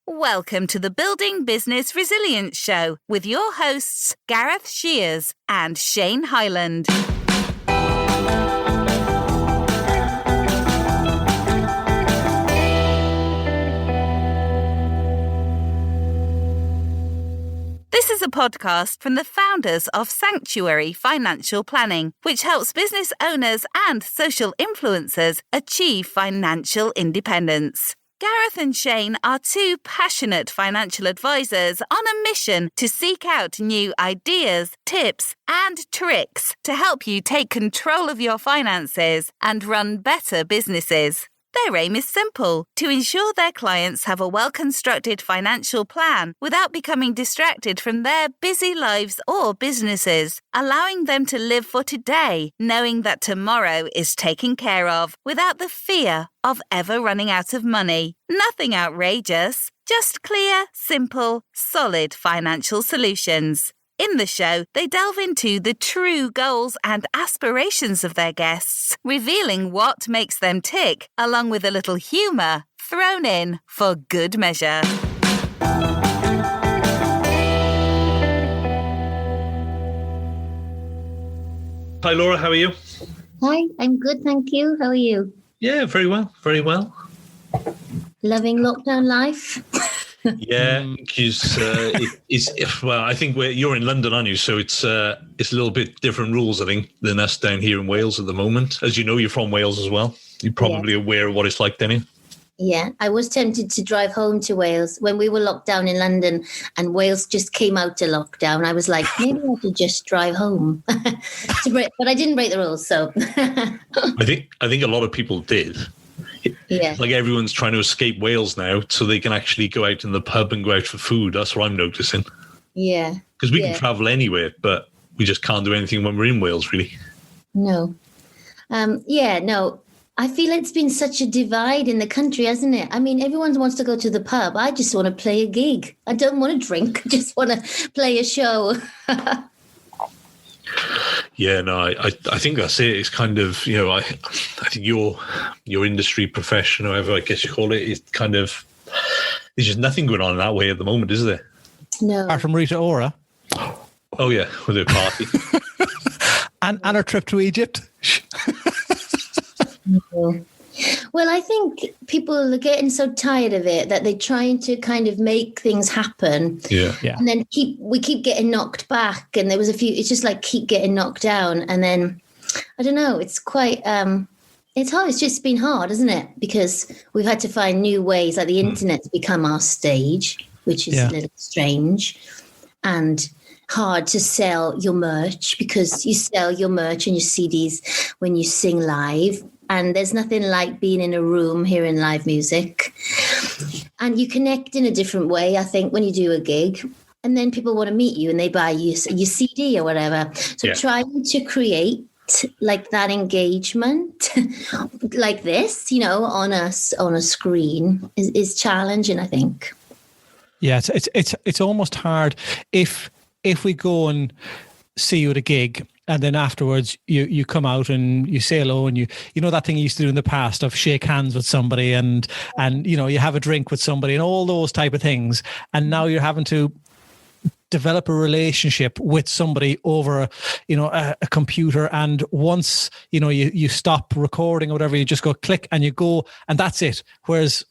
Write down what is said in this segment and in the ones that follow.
Welcome to the Building Business Resilience Show with your hosts, Gareth Shears and Shane Hyland. This is a podcast from the founders of Sanctuary Financial Planning, which helps business owners and social influencers achieve financial independence. Gareth and Shane are two passionate financial advisors on a mission to seek out new ideas, tips, and tricks to help you take control of your finances and run better businesses. Their aim is simple: to ensure their clients have a well-constructed financial plan without becoming distracted from their busy lives or businesses, allowing them to live for today, knowing that tomorrow is taken care of without the fear of ever running out of money. Nothing outrageous, just clear, simple, solid financial solutions. In the show, they delve into the true goals and aspirations of their guests, revealing what makes them tick, along with a little humour thrown in for good measure. Hi, Laura. How are you? Hi, I'm good, thank you. How are you? Yeah, very well. Very well. Loving lockdown life? Yeah, because I think you're in London, aren't you? So it's a little bit different rules, I think, than us down here in Wales at the moment. As you know, you're from Wales as well. You're probably aware of what it's like down here. Yeah, I was tempted to drive home to Wales when we were locked down in London and Wales just came out to lockdown. I was like, maybe I should just drive home. But I didn't break the rules, so. I think a lot of people did. Yeah. Like everyone's trying to escape Wales now so they can actually go out in the pub and go out for food. That's what I'm noticing. Yeah. Because we can travel anywhere, but we just can't do anything when we're in Wales, really. No. I feel it's been such a divide in the country, hasn't it? I mean, everyone wants to go to the pub. I just want to play a gig. I don't want to drink. I just want to play a show. Yeah, no, I think that's it. It's kind of, I think your industry profession, however I guess you call it, is kind of, there's just nothing going on in that way at the moment, is there? No. Apart from Rita Ora. Oh yeah, with her party. and her trip to Egypt. No. Well, I think people are getting so tired of it that they're trying to kind of make things happen. Yeah. And then we keep getting knocked back. And there was it's just like keep getting knocked down. And then, I don't know, it's quite, it's hard. It's just been hard, isn't it? Because we've had to find new ways, like the internet's become our stage, which is a little strange and hard to sell your merch because you sell your merch and your CDs when you sing live. And there's nothing like being in a room hearing live music. And you connect in a different way, I think, when you do a gig. And then people want to meet you and they buy your CD or whatever. So trying to create like that engagement like this, on a screen is challenging, I think. Yeah, it's almost hard if we go and see you at a gig and then afterwards you come out and you say hello and you know that thing you used to do in the past of shake hands with somebody and you have a drink with somebody and all those type of things, and now you're having to develop a relationship with somebody over a computer, and once you stop recording or whatever, you just go click and you go and that's it. Whereas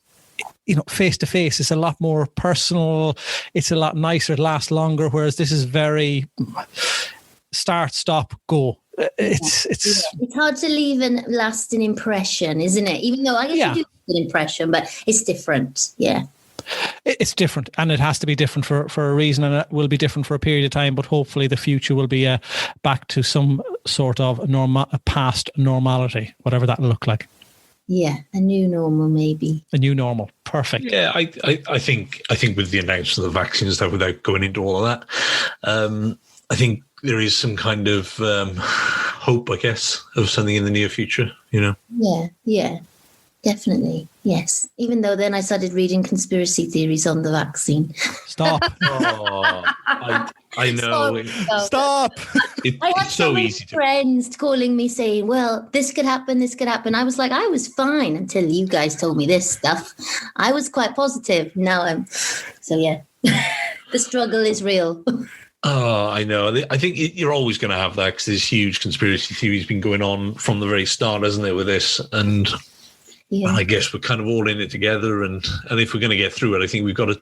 face to face, it's a lot more personal. It's a lot nicer. It lasts longer. Whereas this is very start, stop, go. It's hard to leave a lasting impression, isn't it? Even though I guess you do an impression, but it's different. Yeah. It's different, and it has to be different for a reason, and it will be different for a period of time, but hopefully the future will be back to some sort of past normality, whatever that will look like. Yeah, a new normal, maybe. A new normal. Perfect. Yeah, I think with the announcement of the vaccines, though, without going into all of that, I think there is some kind of hope, I guess, of something in the near future, Yeah. definitely. Yes. Even though then I started reading conspiracy theories on the vaccine. Stop. I know. Stop. I had It's so many easy to. friends calling me saying, well, this could happen, this could happen. I was like, I was fine until you guys told me this stuff. I was quite positive. Now I'm, so yeah, the struggle is real. Oh, I know. I think you're always going to have that because there's huge conspiracy theories been going on from the very start, hasn't there, with this? And I guess we're kind of all in it together. And if we're going to get through it, I think we've got to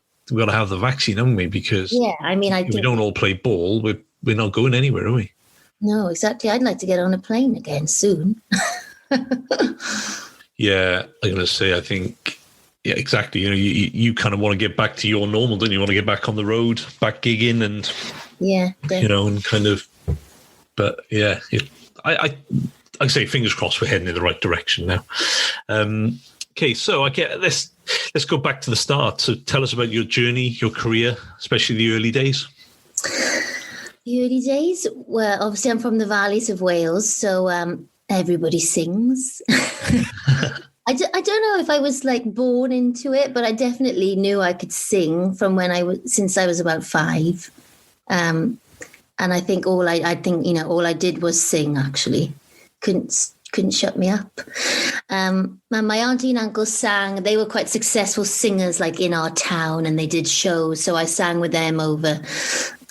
have the vaccine, haven't we? Because if we don't all play ball, we're not going anywhere, are we? No, exactly. I'd like to get on a plane again soon. Yeah, I'm going to say, I think, yeah, exactly. You kind of want to get back to your normal, don't you? You want to get back on the road, back gigging, and and kind of. But yeah, I say fingers crossed we're heading in the right direction now. Okay, so let's go back to the start. So tell us about your journey, your career, especially the early days. The early days, well, obviously I'm from the valleys of Wales, so everybody sings. I don't know if I was like born into it, but I definitely knew I could sing from since I was about 5. And I think all I did was sing, actually. Couldn't shut me up. My auntie and uncle sang. They were quite successful singers, like in our town, and they did shows. So I sang with them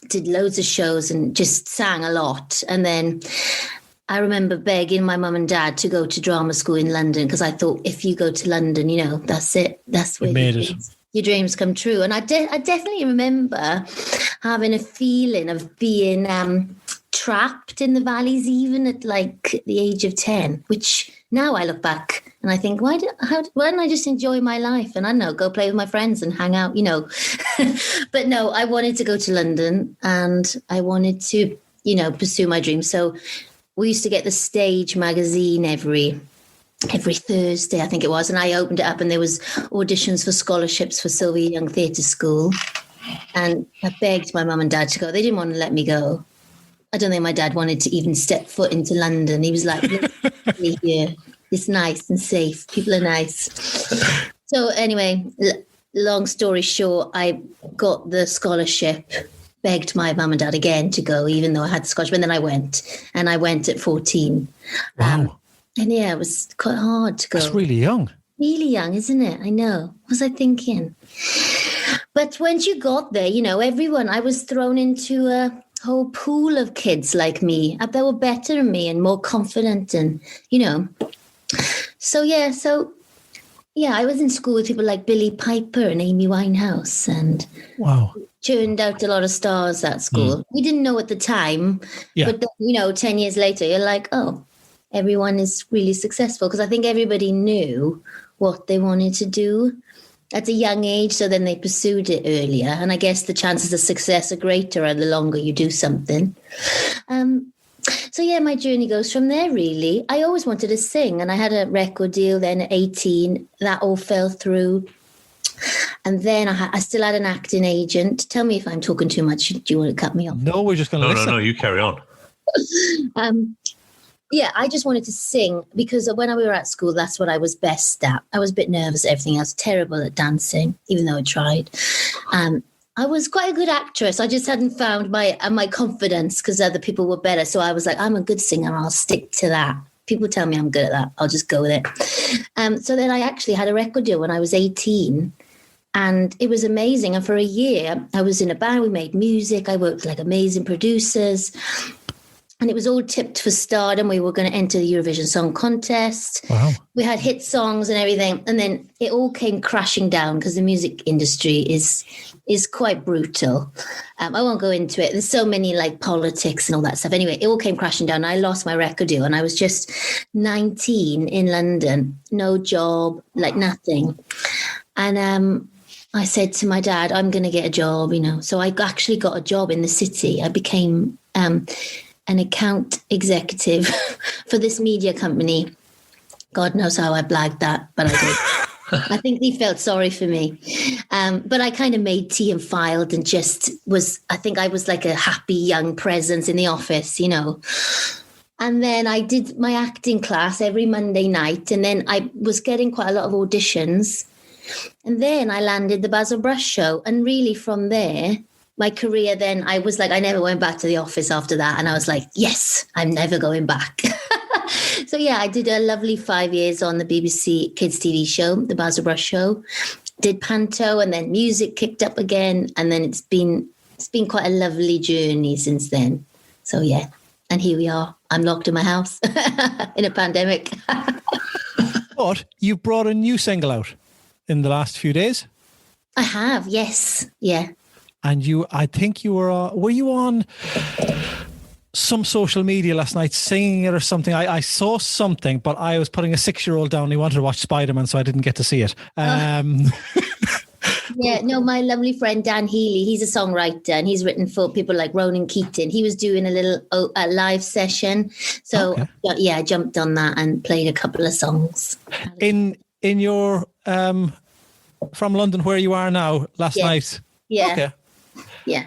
did loads of shows and just sang a lot. And then I remember begging my mum and dad to go to drama school in London because I thought if you go to London, that's it. That's where your dreams come true. And I definitely remember having a feeling of being trapped in the valleys, even at like the age of 10, which now I look back and I think, why didn't I just enjoy my life and I don't know, go play with my friends and hang out, But no, I wanted to go to London and I wanted to, pursue my dreams. So we used to get the Stage magazine every Thursday, I think it was, and I opened it up and there was auditions for scholarships for Sylvia Young Theatre School. And I begged my mum and dad to go. They didn't want to let me go. I don't think my dad wanted to even step foot into London. He was like, here, it's nice and safe. People are nice. So anyway, long story short, I got the scholarship, begged my mum and dad again to go, even though I had the scholarship. And then I went at 14. Wow. And yeah, it was quite hard to go. That's really young. Really young, isn't it? I know. What was I thinking? But once you got there, everyone, I was thrown into a whole pool of kids like me. They were better than me and more confident and, So I was in school with people like Billy Piper and Amy Winehouse and churned out a lot of stars at school. We didn't know at the time, but then, 10 years later, you're like, oh, everyone is really successful because I think everybody knew what they wanted to do at a young age. So then they pursued it earlier. And I guess the chances of success are greater the longer you do something. So yeah, my journey goes from there, really. I always wanted to sing and I had a record deal then at 18. That all fell through. And then I still had an acting agent. Tell me if I'm talking too much. Do you want to cut me off? No, we're just going to listen. No, you carry on. Yeah, I just wanted to sing because when we were at school, that's what I was best at. I was a bit nervous at everything else, terrible at dancing, even though I tried. I was quite a good actress. I just hadn't found my confidence because other people were better. So I was like, I'm a good singer. I'll stick to that. People tell me I'm good at that. I'll just go with it. So then I actually had a record deal when I was 18. And it was amazing. And for a year, I was in a band. We made music. I worked with like amazing producers. And it was all tipped for stardom. We were going to enter the Eurovision Song Contest. Wow. We had hit songs and everything. And then it all came crashing down because the music industry is quite brutal. I won't go into it. There's so many like politics and all that stuff. Anyway, it all came crashing down. I lost my record deal and I was just 19 in London, no job, like nothing. And I said to my dad, I'm going to get a job, So I actually got a job in the city. I became an account executive for this media company. God knows how I blagged that, but I did. I think they felt sorry for me. But I kind of made tea and filed and I think I was like a happy young presence in the office, And then I did my acting class every Monday night. And then I was getting quite a lot of auditions. And then I landed the Basil Brush Show. And really from there, my career then, I was like, I never went back to the office after that. And I was like, yes, I'm never going back. So yeah, I did a lovely 5 years on the BBC Kids TV show, the Basil Brush Show. Did panto, and then music kicked up again. And then it's been quite a lovely journey since then. So yeah, and here we are. I'm locked in my house in a pandemic. But you brought a new single out in the last few days. I have, yes. Yeah. And I think you were you on some social media last night singing it or something? I saw something, but I was putting a 6-year-old down. He wanted to watch Spider-Man, so I didn't get to see it. Yeah, no, my lovely friend Dan Healy, he's a songwriter and he's written for people like Ronan Keating. He was doing a live session. So yeah, I jumped on that and played a couple of songs. In your, from London where you are now last night? Yeah. Okay. Yeah.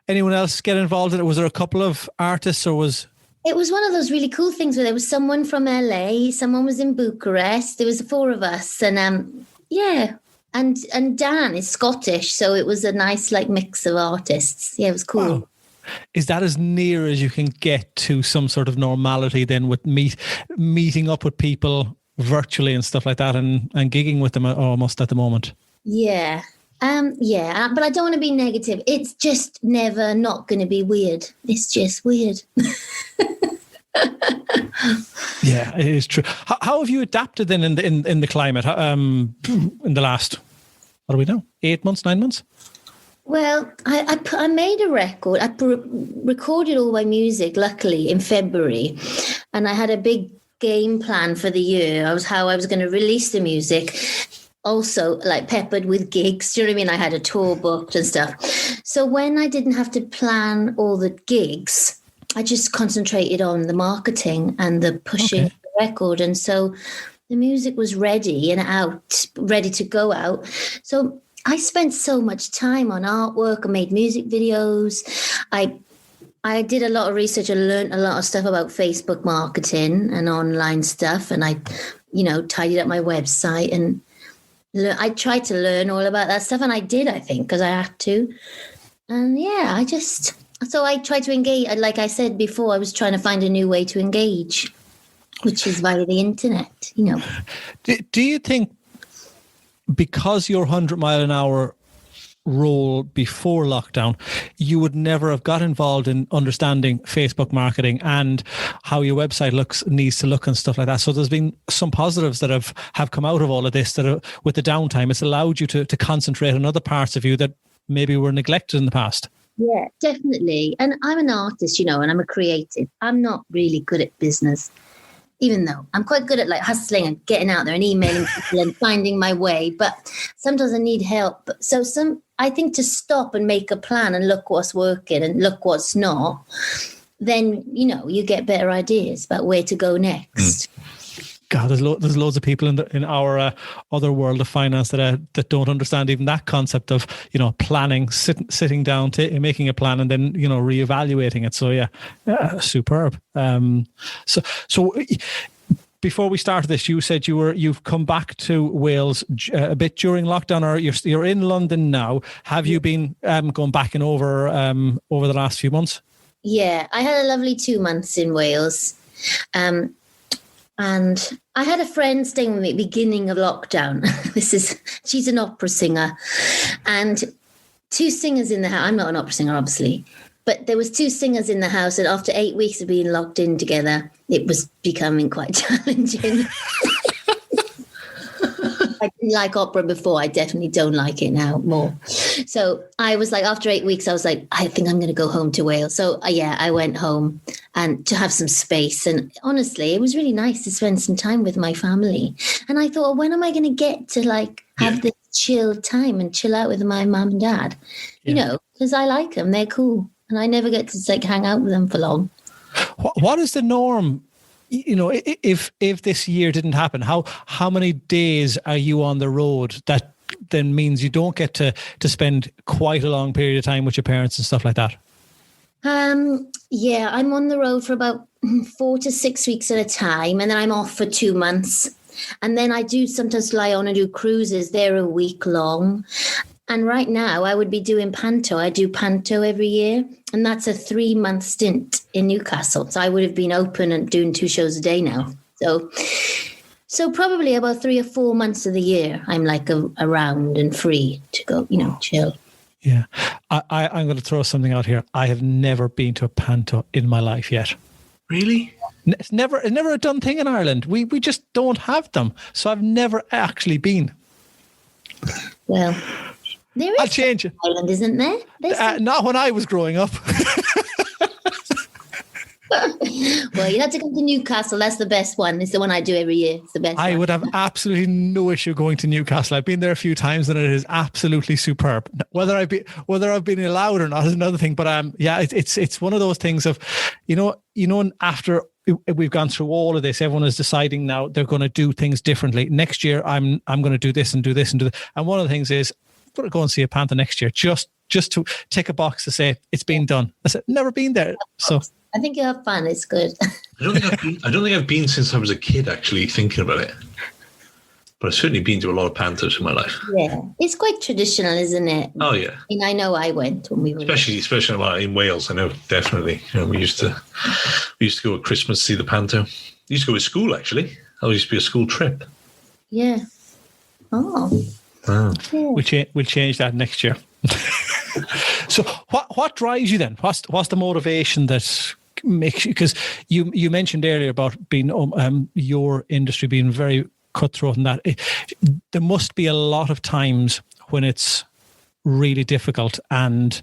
Anyone else get involved in it? Was there a couple of artists or was... It was one of those really cool things where there was someone from LA, someone was in Bucharest. There was 4 of us and yeah. And Dan is Scottish, so it was a nice like mix of artists. Yeah, it was cool. Wow. Is that as near as you can get to some sort of normality then with meeting up with people virtually and stuff like that and gigging with them almost at the moment? Yeah. Yeah, but I don't want to be negative. It's just never not going to be weird. It's just weird. Yeah, it is true. How have you adapted then in the climate in the last, what do we know, 8 months, 9 months? Well, I made a record. I recorded all my music, luckily, in February. And I had a big game plan for the year. How I was going to release the music. Also, like peppered with gigs. Do you know what I mean? I had a tour booked and stuff. So when I didn't have to plan all the gigs, I just concentrated on the marketing and the pushing the record. And so the music was ready and out, ready to go out. So I spent so much time on artwork. I made music videos. I did a lot of research and learned a lot of stuff about Facebook marketing and online stuff. And I, tidied up my website and I tried to learn all about that stuff. And I did, I think, because I had to. And yeah, so I tried to engage. Like I said before, I was trying to find a new way to engage, which is via the internet, Do you think because your 100 mile an hour role before lockdown, you would never have got involved in understanding Facebook marketing and how your website needs to look and stuff like that? So there's been some positives that have come out of all of this that are, with the downtime, it's allowed you to concentrate on other parts of you that maybe were neglected in the past. Yeah, definitely. And I'm an artist, and I'm a creative. I'm not really good at business, even though I'm quite good at like hustling and getting out there and emailing people and finding my way. But sometimes I need help. So I think to stop and make a plan and look what's working and look what's not, then, you get better ideas about where to go next. God, there's loads of people in our other world of finance that don't understand even that concept of planning, sitting down, making a plan, and then reevaluating it. So yeah, superb. So before we started this, you said you've come back to Wales a bit during lockdown, or you're in London now. Have you been going back and over the last few months? Yeah, I had a lovely 2 months in Wales. And I had a friend staying with me at the beginning of lockdown. She's an opera singer. And 2 singers in the house. I'm not an opera singer, obviously. But there was 2 singers in the house. And after 8 weeks of being locked in together, it was becoming quite challenging. I didn't like opera before. I definitely don't like it now more. So I was like, after 8 weeks, I was like, I think I'm going to go home to Wales. So I went home and to have some space. And honestly, it was really nice to spend some time with my family. And I thought, when am I going to get to like have this chill time and chill out with my mum and dad? Because I like them. They're cool. And I never get to like hang out with them for long. What is the norm? If this year didn't happen, how many days are you on the road that then means you don't get to spend quite a long period of time with your parents and stuff like that? Yeah, I'm on the road for about 4 to 6 weeks at a time, and then I'm off for 2 months. And then I do sometimes fly on and do cruises. They're a week long. And right now I would be doing Panto. I do Panto every year, and that's a 3-month stint in Newcastle. So I would have been open and doing 2 shows a day now. So probably about 3 or 4 months of the year, I'm like around and free to go, chill. Yeah. I'm going to throw something out here. I have never been to a Panto in my life yet. Really? It's never a done thing in Ireland. We just don't have them. So I've never actually been. Well, there is I'll change it. Ireland, isn't there? Not when I was growing up. Well, you have to come to Newcastle. That's the best one. It's the one I do every year. It's the best I one. would have absolutely no issue going to Newcastle. I've been there a few times and it is absolutely superb. Whether I've been allowed or not is another thing. But it's one of those things of, after we've gone through all of this, everyone is deciding now they're going to do things differently. Next year, I'm going to do this and do this and do that. And one of the things is, I'm going to go and see a Panther next year, just to tick a box to say it's been done. I said, never been there. So I think you have fun. It's good. I don't think I've been since I was a kid, actually, thinking about it. But I've certainly been to a lot of Panthers in my life. Yeah, it's quite traditional, isn't it? Oh yeah. I know I went when we were especially in Wales. I know definitely. We used to go at Christmas to see the Panto. We used to go with school, actually. That used to be a school trip. Yeah. Oh. Wow. Yeah. We'll change that next year. So what drives you then? What's the motivation that makes you? Because you mentioned earlier about being your industry being very cutthroat and that there must be a lot of times when it's really difficult and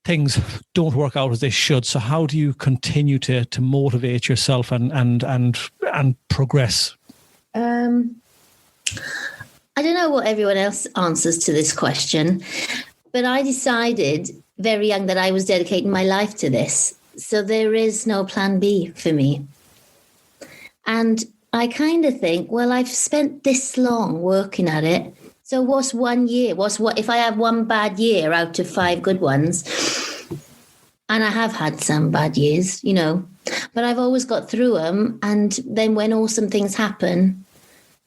things don't work out as they should. So how do you continue to motivate yourself and progress? I don't know what everyone else answers to this question, but I decided very young that I was dedicating my life to this. So there is no plan B for me. And I kind of think, well, I've spent this long working at it. So what's 1 year? If I have one bad year out of 5 good ones? And I have had some bad years, but I've always got through them. And then when awesome things happen,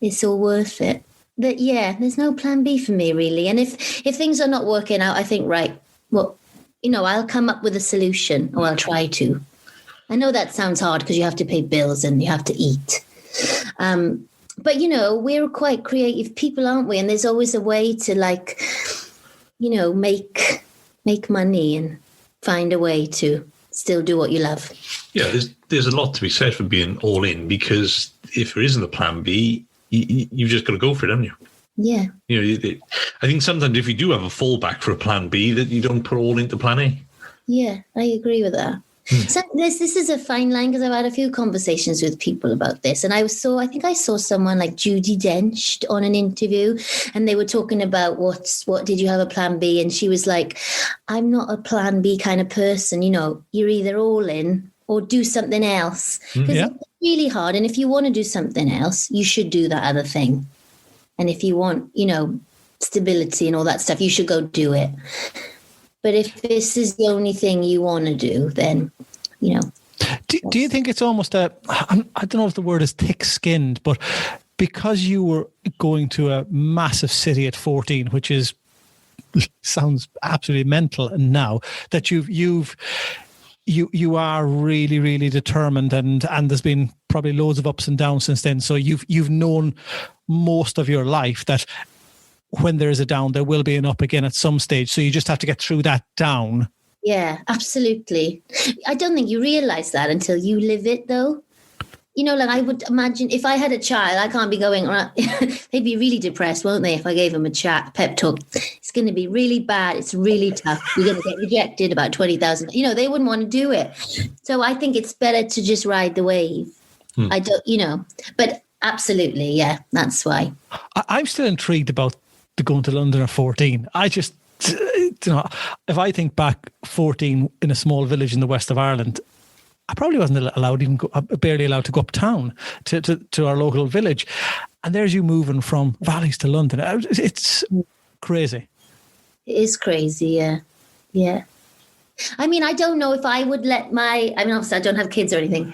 it's all worth it. But yeah, there's no plan B for me, really. And if things are not working out, I think, right, well, I'll come up with a solution, or I'll try to. I know that sounds hard because you have to pay bills and you have to eat. But, we're quite creative people, aren't we? And there's always a way to make money and find a way to still do what you love. Yeah, there's a lot to be said for being all in, because if there isn't a plan B, you've just got to go for it, haven't you? Yeah. I think sometimes if you do have a fallback for a plan B, that you don't put all into plan A. Yeah, I agree with that. So this is a fine line, because I've had a few conversations with people about this, and I think I saw someone like Judi Dench on an interview, and they were talking about what did you have a plan B, and she was like, I'm not a plan B kind of person. You're either all in or do something else, because it's really hard. And if you want to do something else, you should do that other thing. And if you want, stability and all that stuff, you should go do it. But if this is the only thing you want to do, then, Do you think it's almost I don't know if the word is thick-skinned, but because you were going to a massive city at 14, which sounds absolutely mental now, that you are really, really determined, and there's been probably loads of ups and downs since then. So you've known most of your life that when there is a down, there will be an up again at some stage. So you just have to get through that down. Yeah, absolutely. I don't think you realize that until you live it, though. I would imagine if I had a child, I can't be going around. They'd be really depressed, won't they, if I gave them a pep talk? It's going to be really bad. It's really tough. You're going to get rejected about 20,000. They wouldn't want to do it. So I think it's better to just ride the wave. I don't, but absolutely, yeah, that's why. I'm still intrigued about the going to London at 14. I just, if I think back 14 in a small village in the west of Ireland, I probably wasn't barely allowed to go uptown to our local village. And there's you moving from valleys to London. It's crazy. It is crazy, yeah. Yeah. I mean, I don't know if I would let obviously I don't have kids or anything.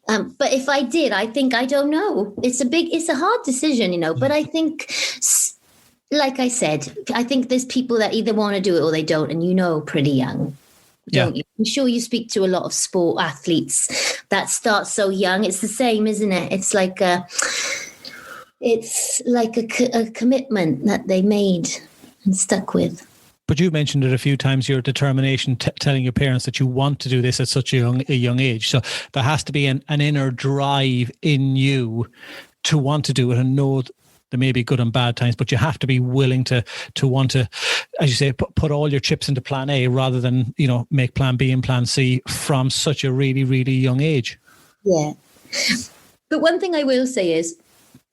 But if I did, I don't know. It's a hard decision, but I think, like I said, I think there's people that either want to do it or they don't, and pretty young. Don't you? I'm sure you speak to a lot of sport athletes that start so young. It's the same, isn't it? It's like a commitment that they made and stuck with. But you mentioned it a few times, your determination, telling your parents that you want to do this at such a young age. So there has to be an inner drive in you to want to do it and know there may be good and bad times, but you have to be willing to want to, as you say, put all your chips into plan A rather than, make plan B and plan C from such a really, really young age. Yeah. But one thing I will say is,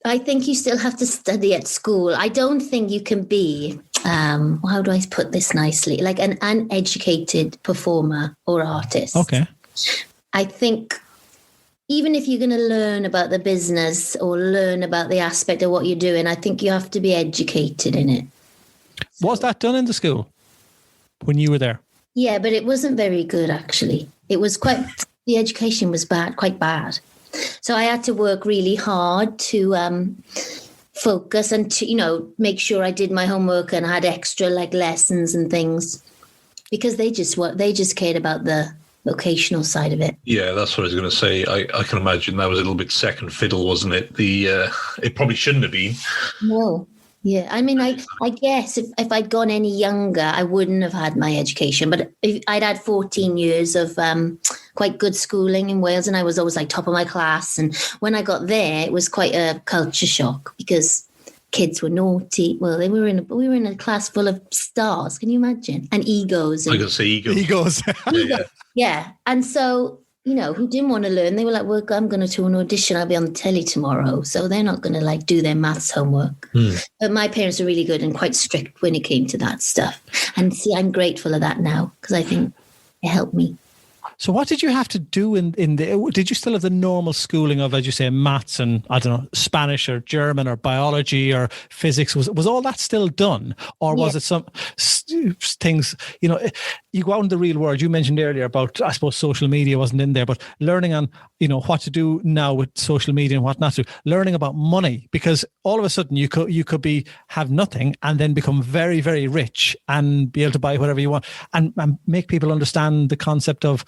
I think you still have to study at school. I don't think you can be, how do I put this nicely, like an uneducated performer or artist. Okay. I think even if you're going to learn about the business or learn about the aspect of what you're doing, I think you have to be educated in it. Was that done in the school when you were there? Yeah, but it wasn't very good, actually. It was the education was quite bad. So I had to work really hard to focus and to, make sure I did my homework and had extra lessons and things, because they just cared about the vocational side of it. Yeah, that's what I was going to say. I can imagine that was a little bit second fiddle, wasn't it? It probably shouldn't have been. No. Yeah, I mean, I guess if I'd gone any younger, I wouldn't have had my education. But I'd had 14 years of quite good schooling in Wales, and I was always top of my class. And when I got there, it was quite a culture shock because kids were naughty. Well, we were in a class full of stars. Can you imagine? And egos. I could say egos. Yeah, and so. Who didn't want to learn, they were like, well, I'm going to an audition. I'll be on the telly tomorrow. So they're not going to do their maths homework. But my parents are really good and quite strict when it came to that stuff. And see, I'm grateful of that now because I think it helped me. So what did you have to do did you still have the normal schooling of, as you say, maths and, I don't know, Spanish or German or biology or physics? Was all that still done? Or was it some things, you go out in the real world. You mentioned earlier about, I suppose, social media wasn't in there, but learning on, what to do now with social media and what not to, learning about money, because all of a sudden you could have nothing and then become very, very rich and be able to buy whatever you want and make people understand the concept of,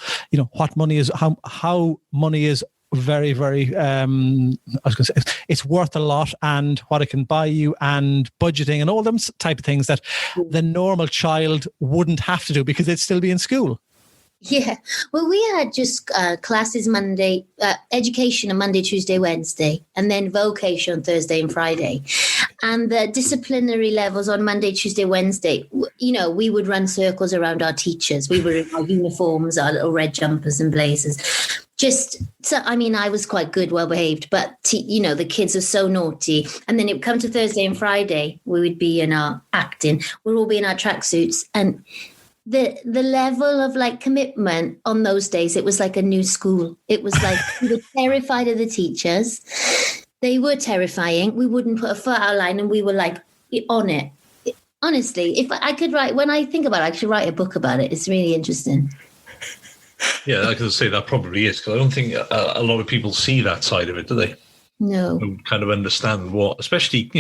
what money is, how money is very, very, I was going to say, it's worth a lot and what it can buy you and budgeting and all them type of things that the normal child wouldn't have to do because they'd still be in school. Yeah. Well, we had just classes Monday, education on Monday, Tuesday, Wednesday, and then vocation on Thursday and Friday. And the disciplinary levels on Monday, Tuesday, Wednesday, we would run circles around our teachers. We were in our uniforms, our little red jumpers and blazers. I was quite good, well behaved, but the kids are so naughty. And then it would come to Thursday and Friday, we would be in our acting. We'd all be in our tracksuits, and the level of commitment on those days, it was like a new school. It was we were terrified of the teachers. They were terrifying. We wouldn't put a foot out of line, and we were on it. Honestly, if I could write, when I think about it, I should write a book about it. It's really interesting. Yeah, I can say that probably is, because I don't think a lot of people see that side of it, do they? No. Don't kind of understand what, especially,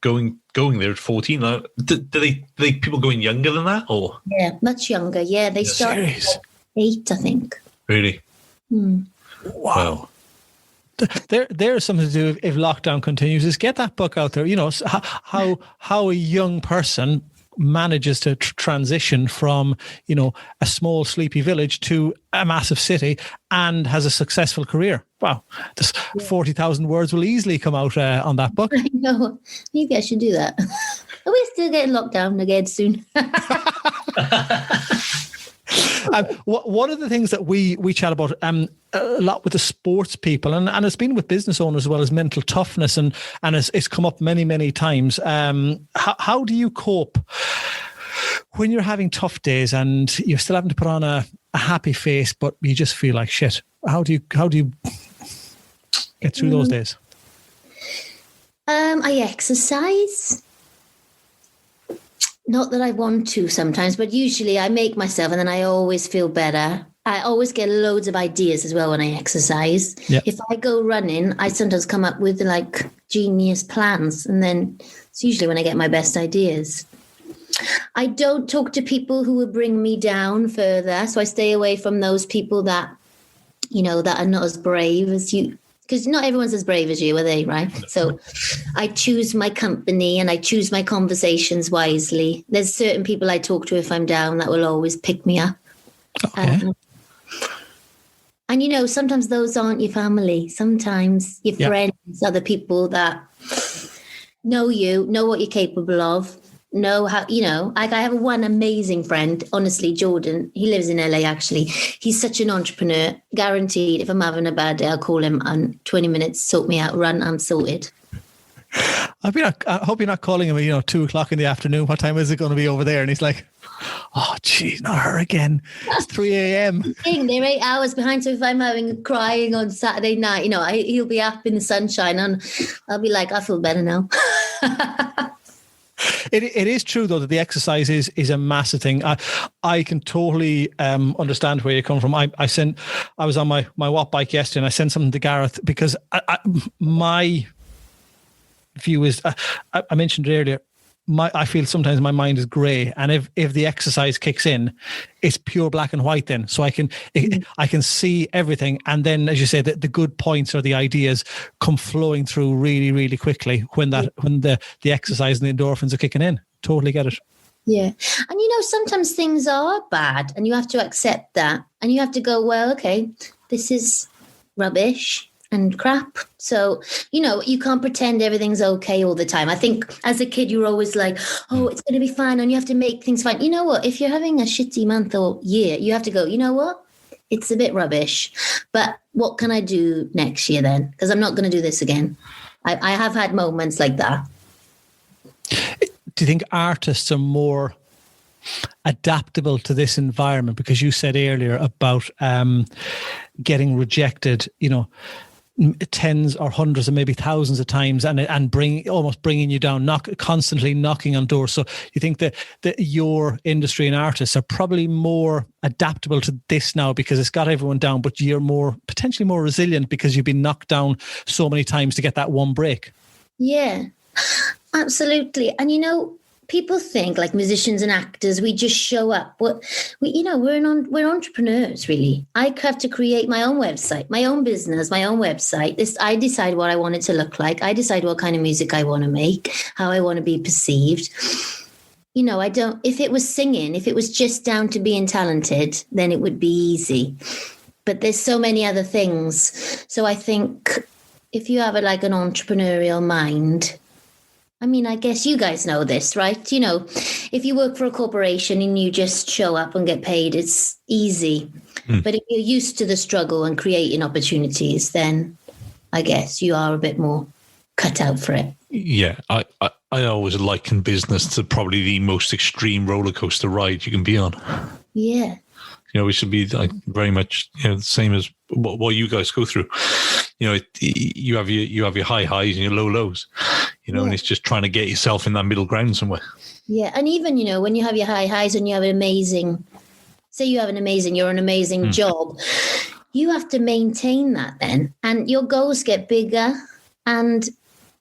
going there at 14. Do they people going younger than that, or? Yeah, much younger. Yeah, they start at 8, I think. Really? Wow. There's something to do if lockdown continues, is get that book out there. How a young person manages to transition from, a small sleepy village to a massive city and has a successful career. Wow. 40,000 words will easily come out on that book. I know. Maybe I should do that. We're still getting locked down again soon. One of the things that we chat about a lot with the sports people, and it's been with business owners as well, as mental toughness, and it's come up many, many times. How do you cope when you're having tough days and you're still having to put on a happy face, but you just feel like shit? How do you get through those days? I exercise. Not that I want to sometimes, but usually I make myself and then I always feel better. I always get loads of ideas as well when I exercise. Yeah. If I go running, I sometimes come up with like genius plans, and then it's usually when I get my best ideas. I don't talk to people who will bring me down further. So I stay away from those people that, that are not as brave as you, because not everyone's as brave as you, are they? Right. So I choose my company and I choose my conversations wisely. There's certain people I talk to if I'm down that will always pick me up. Okay. And, sometimes those aren't your family. Sometimes your friends are the people that know you, know what you're capable of, know how, like I have one amazing friend, honestly, Jordan. He lives in LA, actually. He's such an entrepreneur. Guaranteed, if I'm having a bad day, I'll call him and 20 minutes, sort me out, run, I'm sorted. I hope you're not calling him, 2:00 in the afternoon. What time is it going to be over there? And he's like, oh, geez, not her again. It's 3 a.m. They're 8 hours behind. So if I'm having crying on Saturday night, he'll be up in the sunshine and I'll be like, I feel better now. It is true, though, that the exercise is a massive thing. I can totally understand where you come from. I was on my watt bike yesterday and I sent something to Gareth because my view is, I mentioned earlier, I feel sometimes my mind is grey, and if the exercise kicks in, it's pure black and white then. So I can see everything, and then, as you say, the good points or the ideas come flowing through really, really quickly when the exercise and the endorphins are kicking in. Totally get it. Yeah. And sometimes things are bad and you have to accept that, and you have to go, well, okay, this is rubbish and crap. So, you can't pretend everything's okay all the time. I think as a kid, you're always like, oh, it's going to be fine. And you have to make things fine. You know what? If you're having a shitty month or year, you have to go, you know what? It's a bit rubbish. But what can I do next year then? Because I'm not going to do this again. I have had moments like that. Do you think artists are more adaptable to this environment? Because you said earlier about getting rejected, tens or hundreds and maybe thousands of times, and almost bringing you down, constantly knocking on doors. So you think that your industry and artists are probably more adaptable to this now because it's got everyone down, but you're potentially more resilient because you've been knocked down so many times to get that one break. Yeah, absolutely. And people think like musicians and actors, we just show up. But we're entrepreneurs, really. I have to create my own website, my own business, my own website. I decide what I want it to look like. I decide what kind of music I want to make, how I want to be perceived. If it was singing, if it was just down to being talented, then it would be easy. But there's so many other things. So I think if you have an entrepreneurial mind, I guess you guys know this, right? If you work for a corporation and you just show up and get paid, it's easy. But if you're used to the struggle and creating opportunities, then I guess you are a bit more cut out for it. Yeah, I always liken business to probably the most extreme roller coaster ride you can be on. Yeah. We should be like very much the same as what you guys go through. You have your high highs and your low lows, and it's just trying to get yourself in that middle ground somewhere. Yeah. And even, when you have your high highs and you have you're an amazing job, you have to maintain that then. And your goals get bigger. And,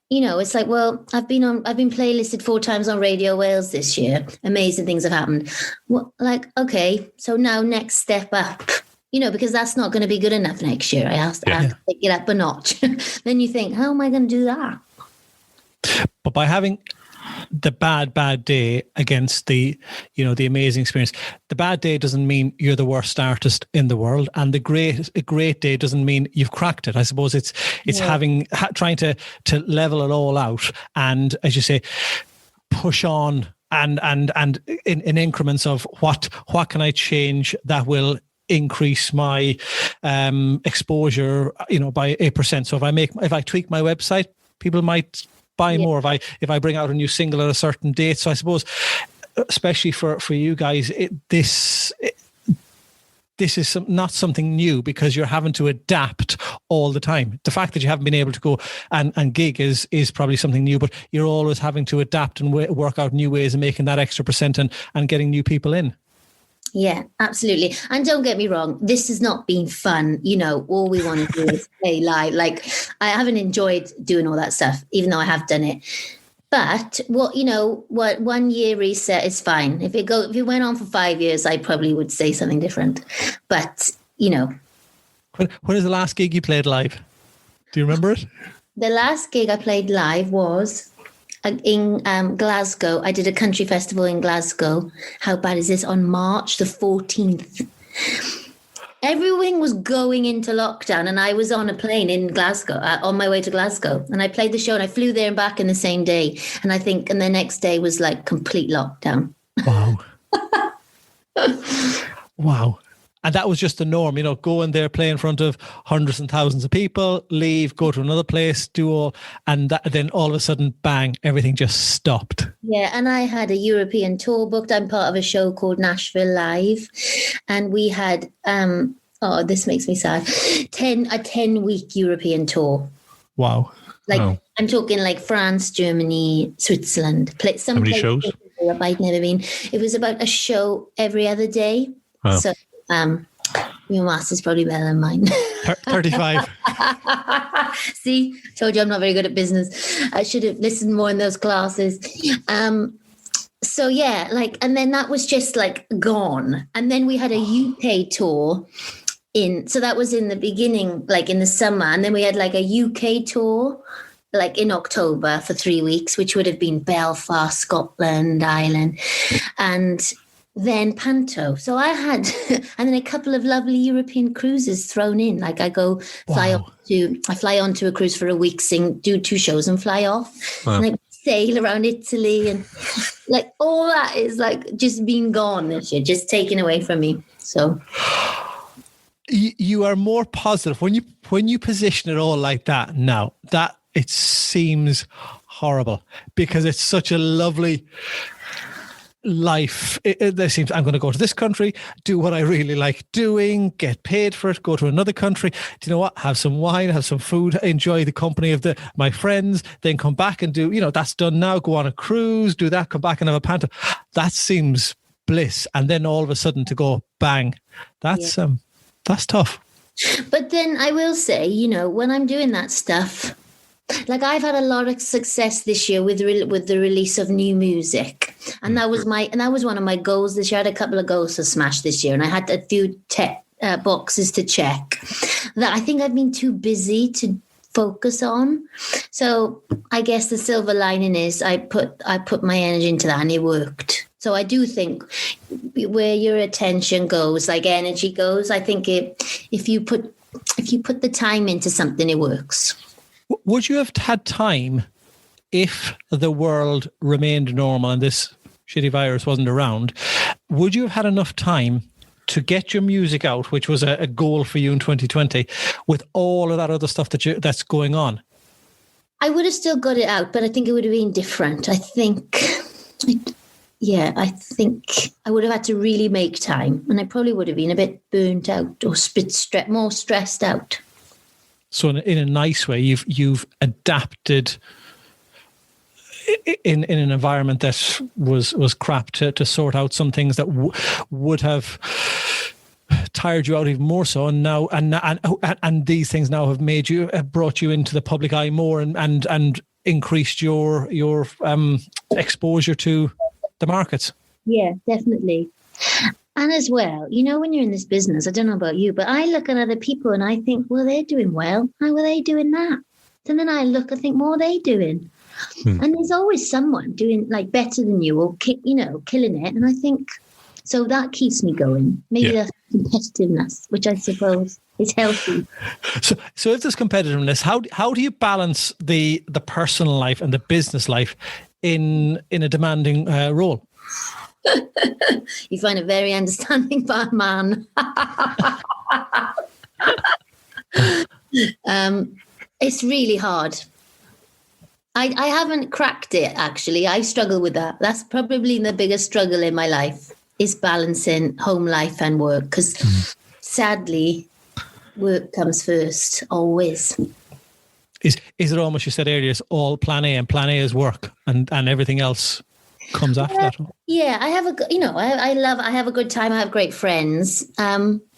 it's like, well, I've been playlisted 4 times on Radio Wales this year. Amazing things have happened. Well, okay, so now next step up. Because that's not going to be good enough next year. I have to take it up a notch. Then you think, how am I going to do that? But by having the bad day against the amazing experience, the bad day doesn't mean you're the worst artist in the world, and the great day doesn't mean you've cracked it. I suppose it's trying to level it all out, and as you say, push on and in increments of what can I change that will increase my exposure, by 8%. So if I tweak my website, people might buy more. If I bring out a new single at a certain date. So I suppose, especially for you guys, this is not something new because you're having to adapt all the time. The fact that you haven't been able to go and gig is probably something new, but you're always having to adapt and work out new ways of making that extra percent and getting new people in. Yeah, absolutely. And don't get me wrong, this has not been fun. All we want to do is play live. Like, I haven't enjoyed doing all that stuff, even though I have done it. But what 1 year reset is fine. If it went on for 5 years, I probably would say something different. But when is the last gig you played live? Do you remember it? The last gig I played live was in Glasgow. I did a country festival in Glasgow. How bad is this? On March the 14th. Everything was going into lockdown, and I was on a plane in Glasgow, on my way to Glasgow, and I played the show, and I flew there and back in the same day. And the next day was like complete lockdown. Wow. Wow. And that was just the norm, go in there, play in front of hundreds and thousands of people, leave, go to another place, do all, and then all of a sudden, bang, everything just stopped. Yeah, and I had a European tour booked. I'm part of a show called Nashville Live, and we had, this makes me sad, a 10-week European tour. Wow. I'm talking like France, Germany, Switzerland. How many shows? I'd never been. It was about a show every other day. Wow. So, your maths is probably better than mine. 35. See, told you I'm not very good at business. I should have listened more in those classes. So yeah, and then that was just gone. And then we had a UK tour so that was in the beginning, in the summer. And then we had a UK tour, in October for 3 weeks, which would have been Belfast, Scotland, Ireland, and then Panto. So I had, and then a couple of lovely European cruises thrown in. I fly onto a cruise for a week, do 2 shows and fly off. Wow. And I sail around Italy, and all that is just been gone this year, just taken away from me. So you are more positive when you position it all like that now. That it seems horrible because it's such a lovely life. There seems I'm going to go to this country, do what I really like doing, get paid for it, go to another country. Do you know what? Have some wine, have some food, enjoy the company of my friends, then come back and do, that's done now. Go on a cruise, do that, come back and have a panto. That seems bliss. And then all of a sudden to go bang, that's tough. But then I will say, when I'm doing that stuff, I've had a lot of success this year with the release of new music, and that was one of my goals this year. I had a couple of goals to smash this year, and I had a few boxes to check that I think I've been too busy to focus on. So I guess the silver lining is I put my energy into that, and it worked. So I do think where your attention goes, energy goes, I think if you put the time into something, it works. Would you have had time if the world remained normal and this shitty virus wasn't around? Would you have had enough time to get your music out, which was a goal for you in 2020, with all of that other stuff that's going on? I would have still got it out, but I think it would have been different. I think I would have had to really make time, and I probably would have been a bit burnt out or more stressed out. So in a nice way, you've adapted in an environment that was crap to sort out some things that would have tired you out even more so, and now and these things now have brought you into the public eye more and increased your exposure to the markets. Yeah, definitely. And as well, when you're in this business, I don't know about you, but I look at other people and I think, well, they're doing well. How are they doing that? And then I think, what are they doing? And there's always someone doing better than you or, killing it. And I think, so that keeps me going. Maybe that's competitiveness, which I suppose is healthy. So if there's competitiveness, how do you balance the personal life and the business life in a demanding role? You find a very understanding man. It's really hard. I haven't cracked it, actually. I struggle with that. That's probably the biggest struggle in my life, is balancing home life and work. Because sadly, work comes first, always. Is it almost, you said earlier, it's all plan A, and plan A is work, and everything else comes after that? Yeah, I have I have a good time. I have great friends. Personal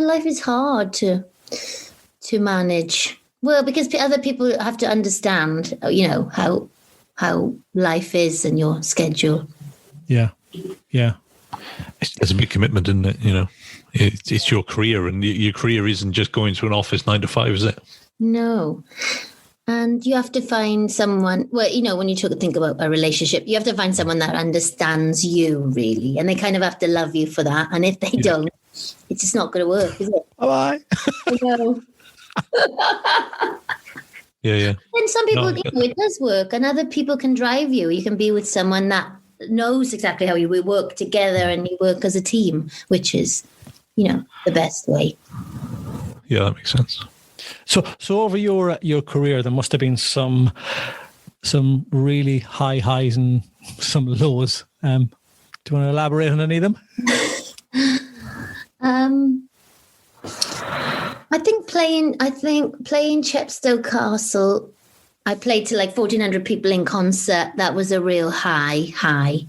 life is hard to manage. Well, because other people have to understand, how life is and your schedule. Yeah. It's a big commitment, isn't it? It's your career, and your career isn't just going to an office 9 to 5, is it? No. And you have to find someone, when you think about a relationship, you have to find someone that understands you, really. And they kind of have to love you for that. And if they don't, it's just not going to work, is it? Bye-bye. I know. Yeah. And some people, it does work. And other people can drive you. You can be with someone that knows exactly how you will work together, and you work as a team, which is, the best way. Yeah, that makes sense. So over your career, there must have been some really high highs and some lows. Do you want to elaborate on any of them? I think playing Chepstow Castle, I played to like 1,400 people in concert. That was a real high.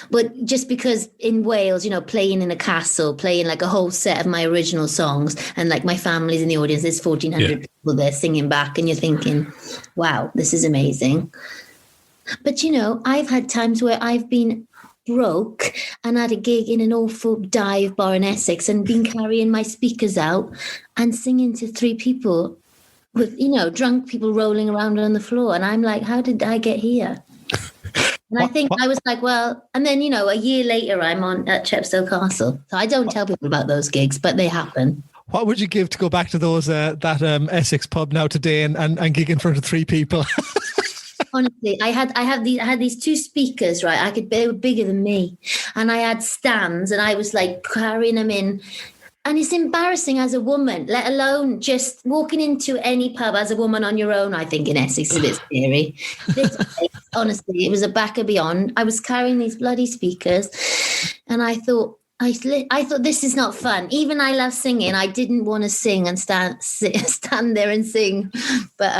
But just because in Wales, playing in a castle, playing like a whole set of my original songs, and like my family's in the audience, there's 1,400 people there singing back, and you're thinking, wow, this is amazing. But, I've had times where I've been broke and had a gig in an awful dive bar in Essex and been carrying my speakers out and singing to 3 people with, drunk people rolling around on the floor. And I'm like, how did I get here? And I think I was like, well, and then, a year later, I'm on at Chepstow Castle. So I don't tell people about those gigs, but they happen. What would you give to go back to those that Essex pub now today and gig in front of 3 people? Honestly, I had these 2 speakers, right? They were bigger than me, and I had stands, and I was like carrying them in. And it's embarrassing as a woman, let alone just walking into any pub as a woman on your own. I think in Essex is a bit scary. This place, honestly, it was a backer beyond. I was carrying these bloody speakers, and I thought this is not fun. Even I love singing. I didn't want to sing and stand there and sing, but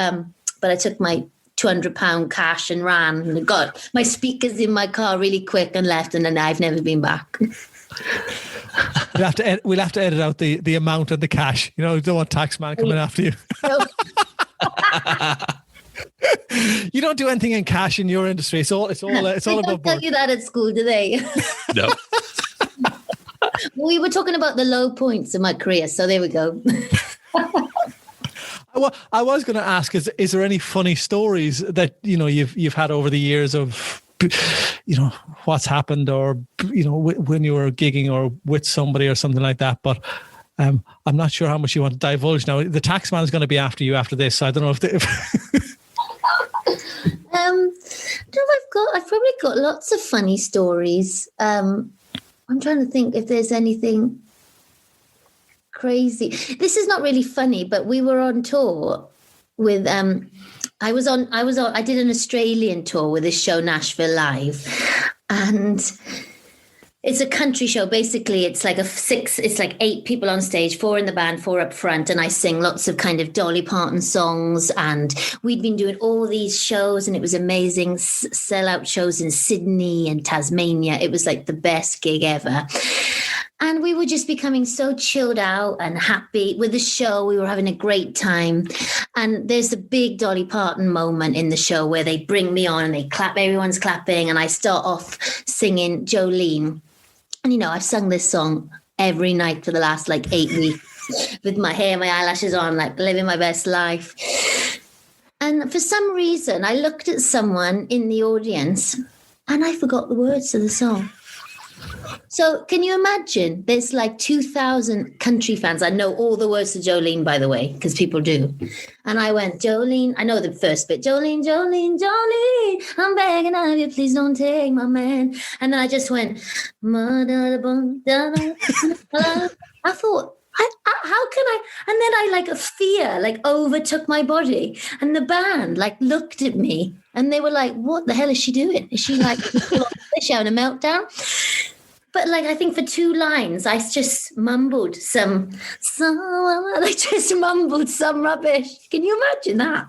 I took my £200 cash and ran and got my speakers in my car really quick and left, and then I've never been back. We'll have to edit out the amount of the cash. You don't want taxman coming after you. You don't do anything in cash in your industry. It's all above board. They don't tell you that at school, do they? No. We were talking about the low points of my career, so there we go. I was going to ask: is there any funny stories that you've had over the years of what's happened, or when you were gigging or with somebody or something like that? But I'm not sure how much you want to divulge now. The taxman is going to be after you after this, so I don't know if. I've probably got lots of funny stories. I'm trying to think if there's anything crazy. This is not really funny, but we were on tour with I did an Australian tour with this show Nashville Live, and it's a country show. Basically, it's like it's like 8 people on stage, 4 in the band, 4 up front, and I sing lots of kind of Dolly Parton songs. And we'd been doing all these shows, and it was amazing. Sellout shows in Sydney and Tasmania. It was like the best gig ever. And we were just becoming so chilled out and happy with the show. We were having a great time. And there's a big Dolly Parton moment in the show where they bring me on and they clap, everyone's clapping. And I start off singing Jolene. And, I've sung this song every night for the last 8 weeks with my hair, my eyelashes on, living my best life. And for some reason, I looked at someone in the audience and I forgot the words to the song. So can you imagine? There's 2,000 country fans. I know all the words to Jolene, by the way, because people do. And I went, Jolene. I know the first bit. Jolene, Jolene, Jolene. I'm begging of you, please don't take my man. And then I just went, I thought, how can I? And then a fear overtook my body. And the band looked at me and they were like, what the hell is she doing? Is she showing a meltdown? But like, I think for 2 lines, I just mumbled some rubbish. Can you imagine that?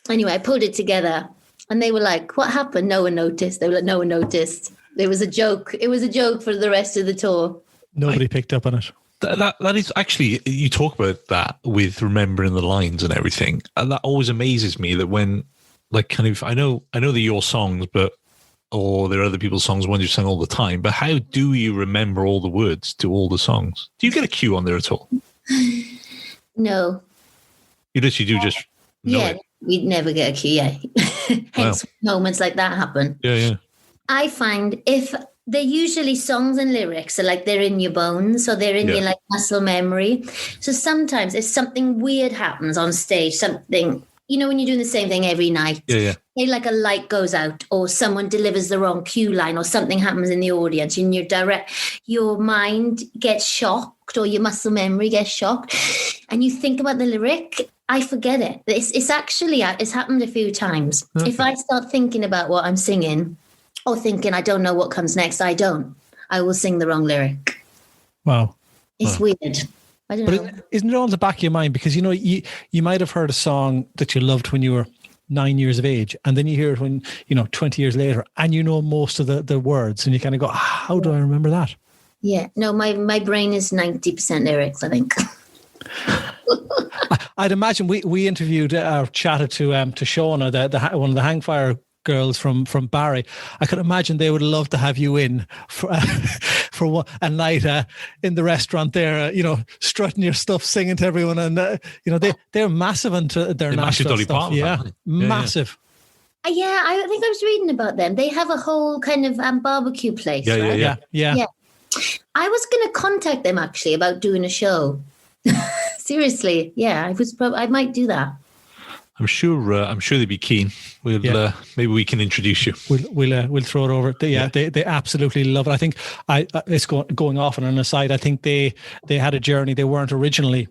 Anyway, I pulled it together and they were like, what happened? No one noticed. They were like, no one noticed. It was a joke. It was a joke for the rest of the tour. Nobody picked up on it. That is actually, you talk about that with remembering the lines and everything. And that always amazes me that when, like, kind of, I know they're your songs, or there are other people's songs, ones you sing all the time, but how do you remember all the words to all the songs? Do you get a cue on there at all? No. You literally do just know Yeah, it. we'd never get a cue, yeah. Hence moments like that happen. Yeah. I find if they're usually songs and lyrics, so like they're in your bones, or they're in your like muscle memory. So sometimes if something weird happens on stage, something, you know, when you're doing the same thing every night, say like a light goes out or someone delivers the wrong cue line or something happens in the audience and your mind gets shocked or your muscle memory gets shocked and you think about the lyric, I forget it. It's happened a few times. Okay. If I start thinking about what I'm singing or thinking I don't know what comes next, I will sing the wrong lyric. Wow. It's weird. I don't know. But isn't it all in the back of your mind? Because, you know, you might have heard a song that you loved when you were 9 years of age, and then you hear it when, 20 years later, and you know most of the words, and you kind of go, how do I remember that? Yeah. No, my brain is 90% lyrics, I think. I'd imagine we interviewed or chatted to Shauna, one of the Hangfire girls from Barry. I could imagine they would love to have you in for a night in the restaurant there, strutting your stuff, singing to everyone, and they're massive into their national Dolly stuff. Parton, Massive. Yeah, I think I was reading about them. They have a whole kind of barbecue place, right? Yeah. I was going to contact them actually about doing a show. Seriously, yeah, I might do that. I'm sure they'd be keen. Maybe we can introduce you. We'll throw it over. They absolutely love it. I think it's going off on an aside. I think they had a journey. They weren't originally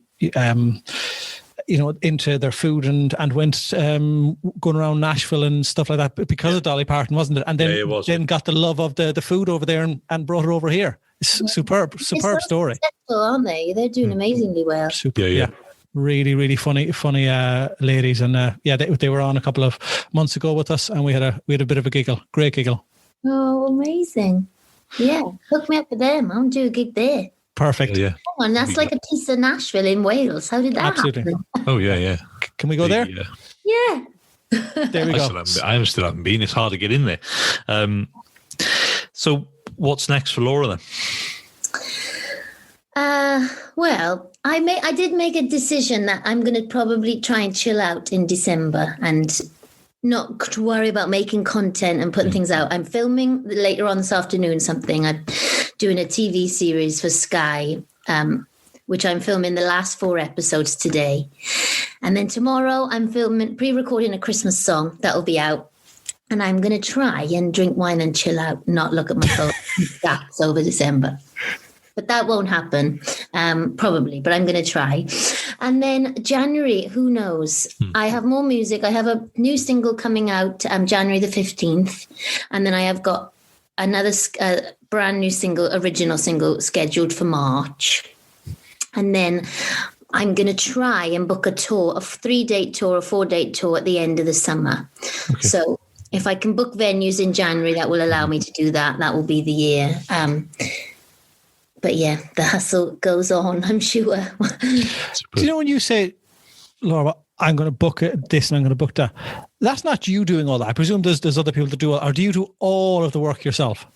into their food and went going around Nashville and stuff like that because of Dolly Parton, wasn't it? And then got the love of the food over there and brought it over here. It's superb story. Successful, aren't they? They're doing amazingly well. Super. Yeah. Really, really funny ladies, and they were on a couple of months ago with us, and we had a bit of a giggle, great giggle. Oh, amazing! Yeah, hook me up with them. I'll do a gig there. Perfect. Yeah. Come on, that's like a piece of Nashville in Wales. How did that happen? Oh yeah. Can we go there? Yeah. There we go. I still haven't been. It's hard to get in there. So what's next for Laura then? Well, I did make a decision that I'm going to probably try and chill out in December and not worry about making content and putting things out. I'm filming later on this afternoon something. I'm doing a TV series for Sky, which I'm filming the last 4 episodes today. And then tomorrow I'm pre-recording a Christmas song that will be out. And I'm going to try and drink wine and chill out, not look at my phone. That's over December. But that won't happen, probably, but I'm going to try. And then January, who knows? I have more music. I have a new single coming out January the 15th. And then I have got another brand new original single scheduled for March. And then I'm going to try and book a tour, a 3-date tour, a 4-date tour at the end of the summer. Okay. So if I can book venues in January, that will allow me to do that. That will be the year. But yeah, the hustle goes on, I'm sure. Do you know when you say, Laura, I'm going to book this and I'm going to book that, that's not you doing all that. I presume there's other people that do it, or do you do all of the work yourself?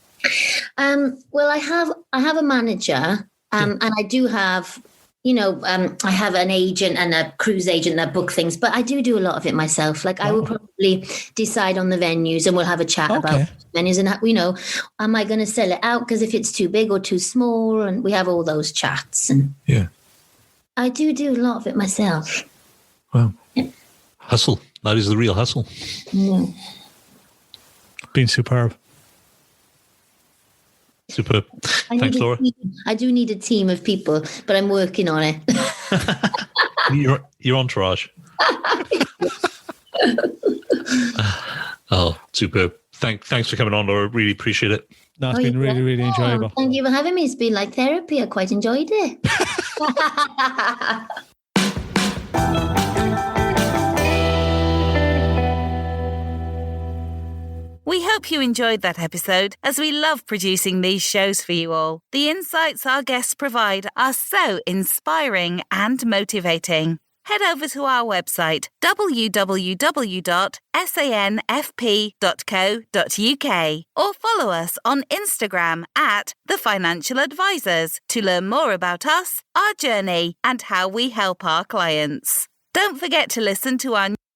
Well, I have a manager, and I do have, I have an agent and a cruise agent that book things, but I do a lot of it myself. Like I will probably decide on the venues and we'll have a chat about venues and, am I going to sell it out? Because if it's too big or too small, and we have all those chats. And I do a lot of it myself. Wow. Yeah. Hustle. That is the real hustle. Yeah. Been superb. Superb. Thanks, Laura. I do need a team of people, but I'm working on it. Your entourage. Oh, superb. Thanks for coming on, Laura. Really appreciate it. No, it's been really, really enjoyable. Thank you for having me. It's been like therapy. I quite enjoyed it. We hope you enjoyed that episode, as we love producing these shows for you all. The insights our guests provide are so inspiring and motivating. Head over to our website, www.sanfp.co.uk, or follow us on Instagram @The Financial Advisors to learn more about us, our journey, and how we help our clients. Don't forget to listen to our